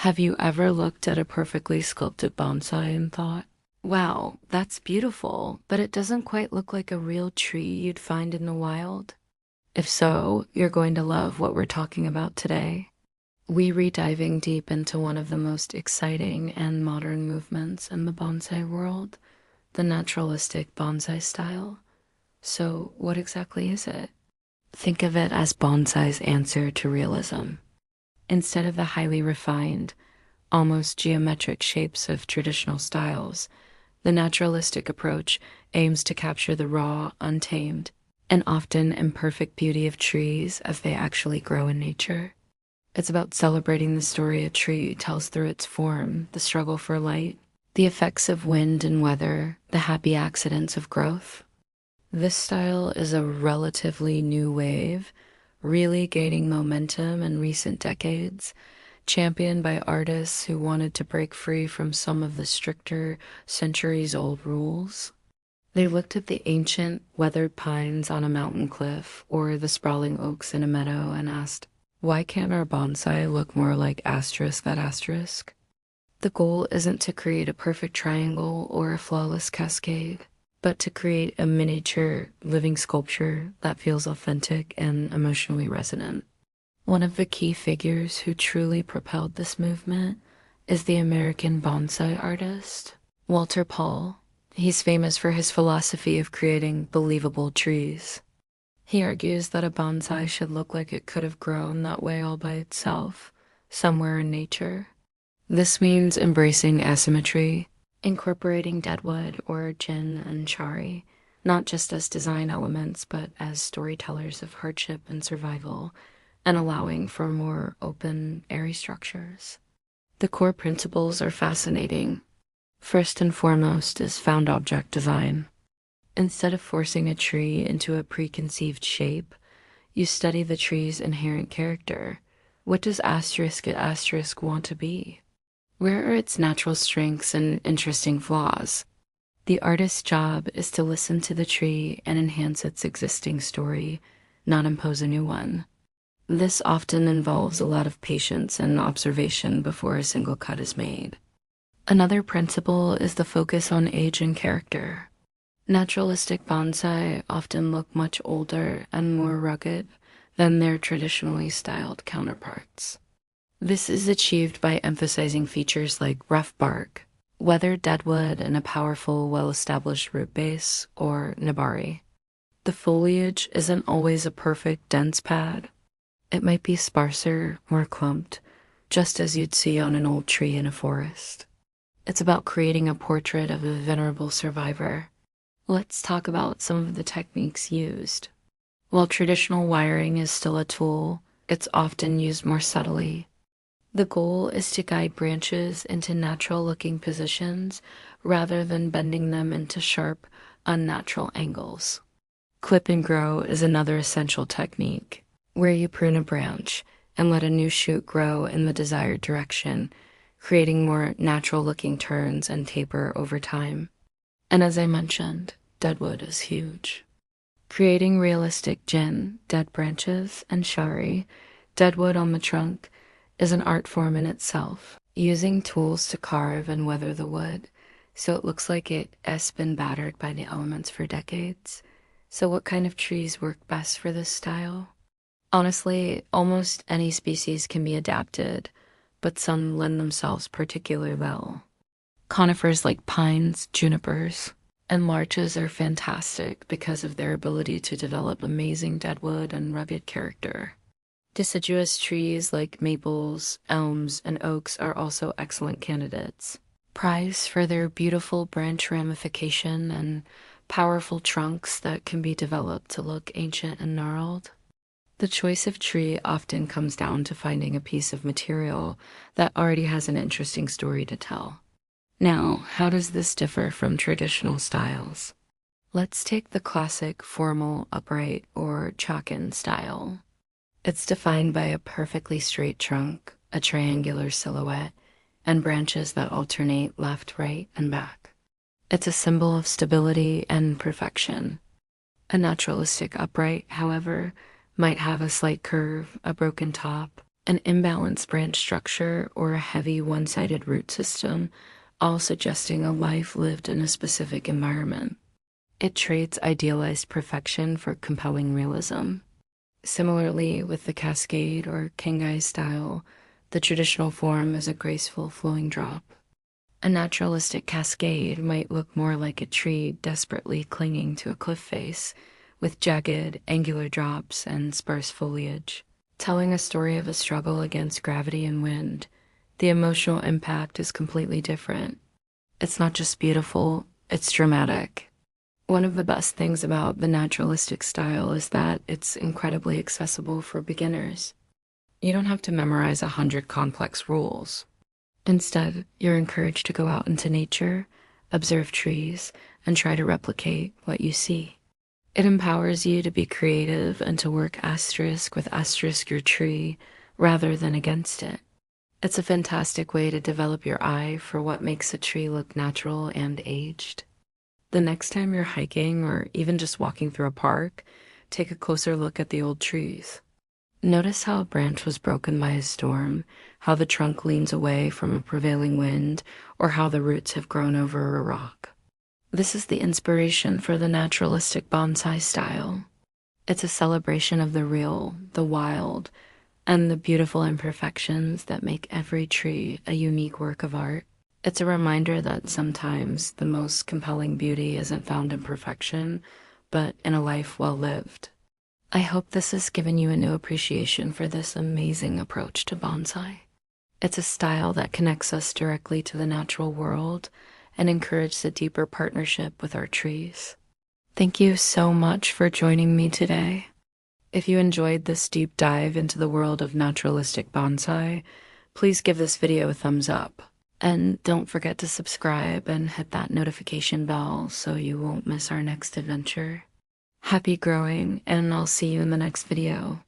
Have you ever looked at a perfectly sculpted bonsai and thought, wow, that's beautiful, but it doesn't quite look like a real tree you'd find in the wild? If so, you're going to love what we're talking about today. We're diving deep into one of the most exciting and modern movements in the bonsai world, the naturalistic bonsai style. So, what exactly is it? Think of it as bonsai's answer to realism. Instead of the highly refined, almost geometric shapes of traditional styles, the naturalistic approach aims to capture the raw, untamed, and often imperfect beauty of trees as they actually grow in nature. It's about celebrating the story a tree tells through its form, the struggle for light, the effects of wind and weather, the happy accidents of growth. This style is a relatively new wave, really gaining momentum in recent decades, championed by artists who wanted to break free from some of the stricter, centuries-old rules. They looked at the ancient, weathered pines on a mountain cliff or the sprawling oaks in a meadow and asked, why can't our bonsai look more like asterisk that asterisk? The goal isn't to create a perfect triangle or a flawless cascade, but to create a miniature, living sculpture that feels authentic and emotionally resonant. One of the key figures who truly propelled this movement is the American bonsai artist, Walter Paul. He's famous for his philosophy of creating believable trees. He argues that a bonsai should look like it could have grown that way all by itself, somewhere in nature. This means embracing asymmetry, incorporating deadwood or jin and shari, not just as design elements, but as storytellers of hardship and survival, and allowing for more open, airy structures. The core principles are fascinating. First and foremost is found object design. Instead of forcing a tree into a preconceived shape, you study the tree's inherent character. What does asterisk at asterisk want to be? Where are its natural strengths and interesting flaws? The artist's job is to listen to the tree and enhance its existing story, not impose a new one. This often involves a lot of patience and observation before a single cut is made. Another principle is the focus on age and character. Naturalistic bonsai often look much older and more rugged than their traditionally styled counterparts. This is achieved by emphasizing features like rough bark, weathered deadwood, and a powerful, well-established root base, or nabari. The foliage isn't always a perfect, dense pad. It might be sparser, more clumped, just as you'd see on an old tree in a forest. It's about creating a portrait of a venerable survivor. Let's talk about some of the techniques used. While traditional wiring is still a tool, it's often used more subtly. The goal is to guide branches into natural-looking positions rather than bending them into sharp, unnatural angles. Clip and grow is another essential technique, where you prune a branch and let a new shoot grow in the desired direction, creating more natural-looking turns and taper over time. And as I mentioned, deadwood is huge. Creating realistic jin, dead branches, and shari, deadwood on the trunk, is an art form in itself, using tools to carve and weather the wood, so it looks like it has been battered by the elements for decades. So what kind of trees work best for this style? Honestly, almost any species can be adapted, but some lend themselves particularly well. Conifers like pines, junipers, and larches are fantastic because of their ability to develop amazing deadwood and rugged character. Deciduous trees like maples, elms, and oaks are also excellent candidates, prized for their beautiful branch ramification and powerful trunks that can be developed to look ancient and gnarled. The choice of tree often comes down to finding a piece of material that already has an interesting story to tell. Now, how does this differ from traditional styles? Let's take the classic formal, upright, or chakan style. It's defined by a perfectly straight trunk, a triangular silhouette, and branches that alternate left, right, and back. It's a symbol of stability and perfection. A naturalistic upright, however, might have a slight curve, a broken top, an imbalanced branch structure, or a heavy one-sided root system, all suggesting a life lived in a specific environment. It trades idealized perfection for compelling realism. Similarly, with the cascade or Kangai style, the traditional form is a graceful flowing drop. A naturalistic cascade might look more like a tree desperately clinging to a cliff face, with jagged, angular drops and sparse foliage. Telling a story of a struggle against gravity and wind, the emotional impact is completely different. It's not just beautiful, it's dramatic. One of the best things about the naturalistic style is that it's incredibly accessible for beginners. You don't have to memorize 100 complex rules. Instead, you're encouraged to go out into nature, observe trees, and try to replicate what you see. It empowers you to be creative and to work asterisk with asterisk your tree rather than against it. It's a fantastic way to develop your eye for what makes a tree look natural and aged. The next time you're hiking or even just walking through a park, take a closer look at the old trees. Notice how a branch was broken by a storm, how the trunk leans away from a prevailing wind, or how the roots have grown over a rock. This is the inspiration for the naturalistic bonsai style. It's a celebration of the real, the wild, and the beautiful imperfections that make every tree a unique work of art. It's a reminder that sometimes the most compelling beauty isn't found in perfection, but in a life well lived. I hope this has given you a new appreciation for this amazing approach to bonsai. It's a style that connects us directly to the natural world and encourages a deeper partnership with our trees. Thank you so much for joining me today. If you enjoyed this deep dive into the world of naturalistic bonsai, please give this video a thumbs up. And don't forget to subscribe and hit that notification bell so you won't miss our next adventure. Happy growing, and I'll see you in the next video.